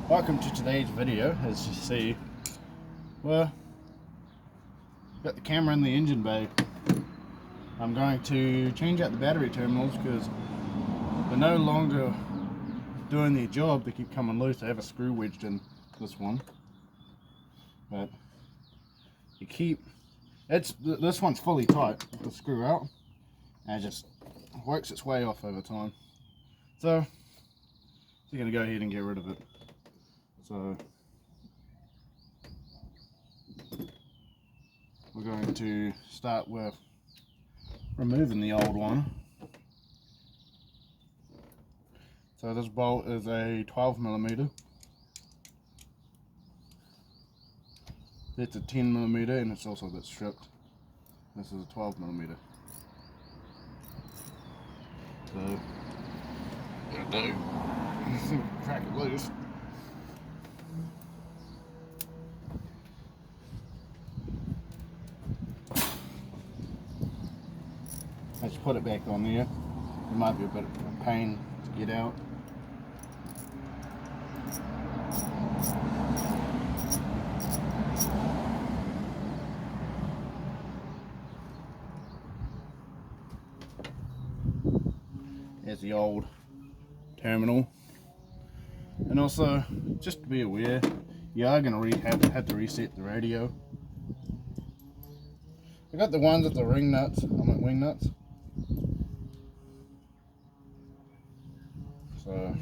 Welcome to today's video. As you see, well, got the camera in the engine bay. I'm going to change out the battery terminals because they're no longer doing their job. They keep coming loose. I have a screw wedged in this one, but you keep this one's fully tight with the screw out, and it just works its way off over time. So we're going to go ahead and get rid of it. So we're going to start with removing the old one. So this bolt is a 12mm. It's a 10mm and it's also a bit stripped. This is a 12mm. So what do, crack it loose. I just put it back on there. It might be a bit of a pain to get out. There's the old terminal. And also, just to be aware, you are going to have to reset the radio. I got the ones with the wing nuts. So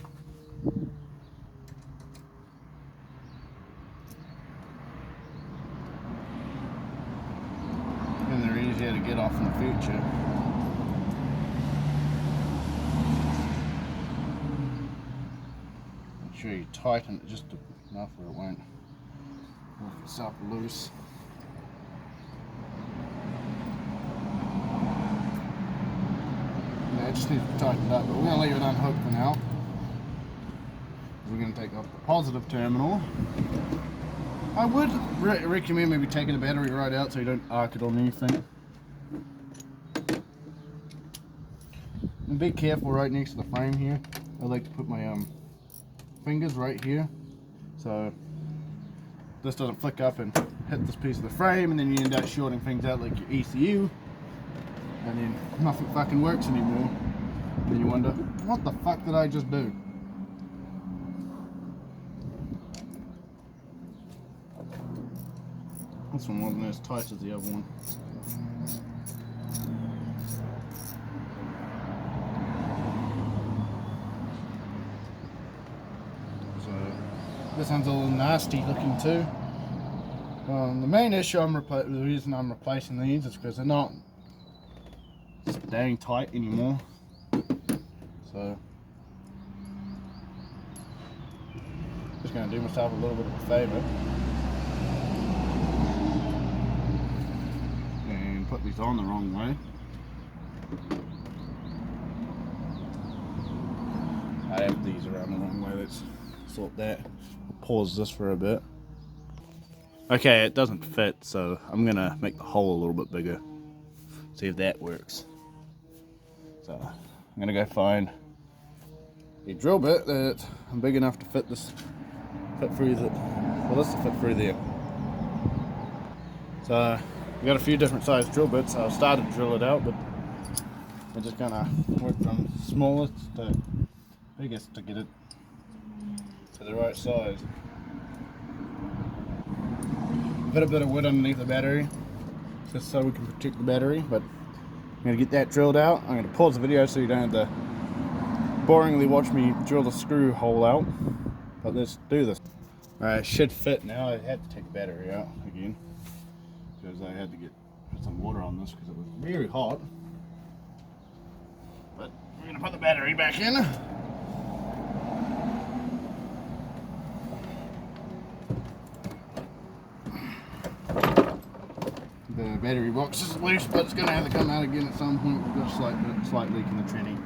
and they're easier to get off in the future. Make sure you tighten it just enough where it won't work itself loose. Yeah, it just needs to be tightened up, but we're going to leave it unhooked for now. We're going to take off the positive terminal. I would recommend maybe taking the battery right out so you don't arc it on anything. And be careful right next to the frame here. I like to put my fingers right here so this doesn't flick up and hit this piece of the frame, and then you end up shorting things out like your ECU, and then nothing fucking works anymore. And then you wonder, what the fuck did I just do? This one wasn't as tight as the other one. So this one's a little nasty looking too. The main issue the reason I'm replacing these is because they're not just dang tight anymore. So just going to do myself a little bit of a favour and put these on the wrong way. I have these around the wrong way. Let's sort that. I'll pause this for a bit. Okay, it doesn't fit, so I'm gonna make the hole a little bit bigger. See if that works. So I'm gonna go find a drill bit that I'm big enough to fit through the. Well, this will fit through there. So we got a few different sized drill bits. I've started to drill it out, but we're just gonna work from smallest to biggest to get it to the right size. Put a bit of wood underneath the battery just so we can protect the battery, but I'm going to get that drilled out. I'm going to pause the video so you don't have to boringly watch me drill the screw hole out, but let's do this. Alright, it should fit now. I had to take the battery out again because I had to put some water on this because it was very hot, but we're going to put the battery back in. The battery box is loose, but it's going to have to come out again at some point. We've got a slight leak in the tranny.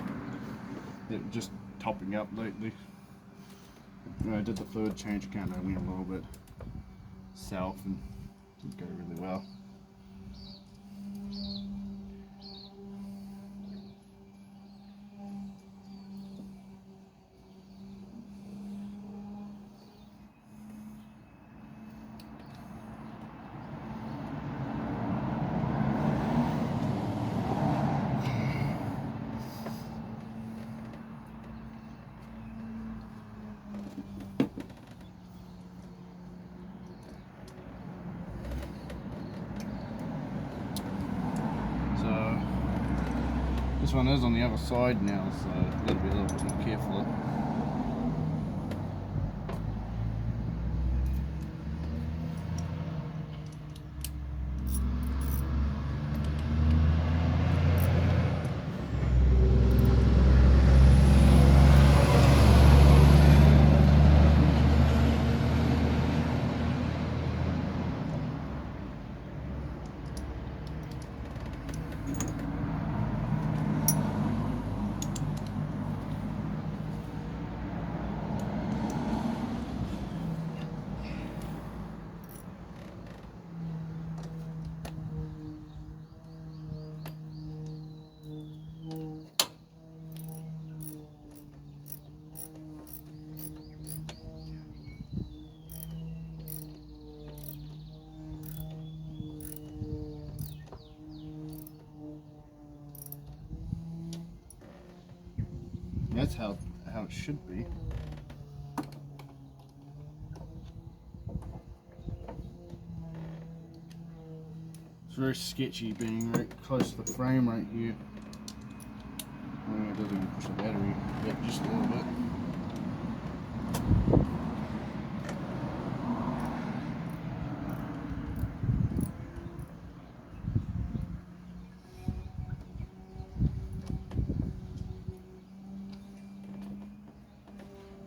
It was just topping up lately. I did the fluid change account. I went a little bit south and didn't go really well. this one is on the other side now, so I've got to be a little bit more careful. That's how it should be. It's very sketchy being right close to the frame right here. It doesn't even push the battery yet, just a little bit.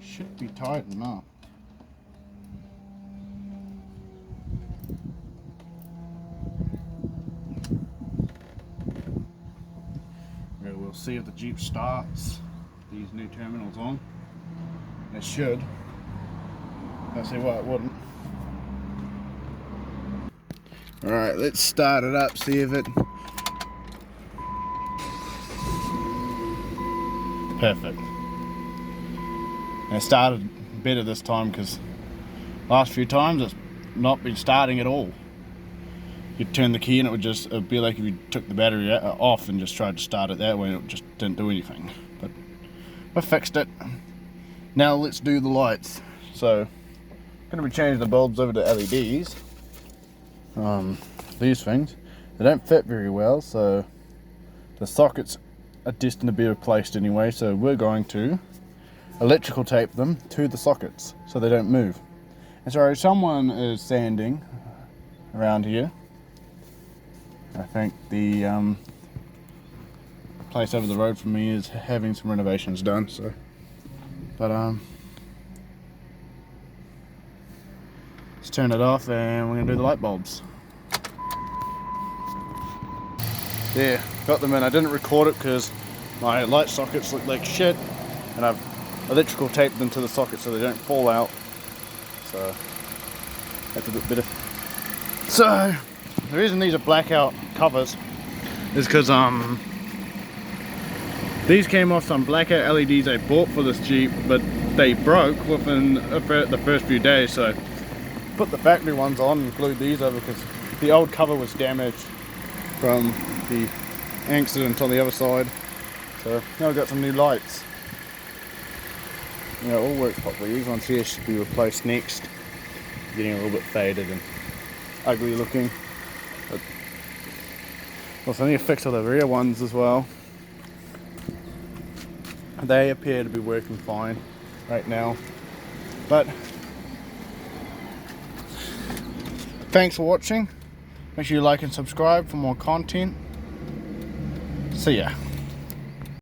Should be tight enough. We'll see if the Jeep starts these new terminals on. It should. Don't see why it wouldn't. Alright, let's start it up, see if it... Perfect. And it started better this time because last few times it's not been starting at all. You'd turn the key and it'd be like if you took the battery off and just tried to start it that way and it just didn't do anything. But I fixed it. Now let's do the lights. So I'm going to be changing the bulbs over to LEDs. These things, they don't fit very well, so the sockets are destined to be replaced anyway, so we're going to electrical tape them to the sockets so they don't move. And so someone is sanding around here. I think the place over the road from me is having some renovations done, so but let's turn it off and we're gonna do the light bulbs. Yeah, got them in. I didn't record it because my light sockets look like shit and I've electrical taped them to the socket so they don't fall out, so that's a bit better. So the reason these are blackout covers is because these came off some blackout LEDs I bought for this Jeep, but they broke within the first few days, so put the factory ones on and glued these over because the old cover was damaged from the accident on the other side. So now I've got some new lights. Yeah, it all works properly. These ones here should be replaced next. Getting a little bit faded and ugly looking. But also I need to fix all the rear ones as well. They appear to be working fine right now. But thanks for watching. Make sure you like and subscribe for more content. See ya.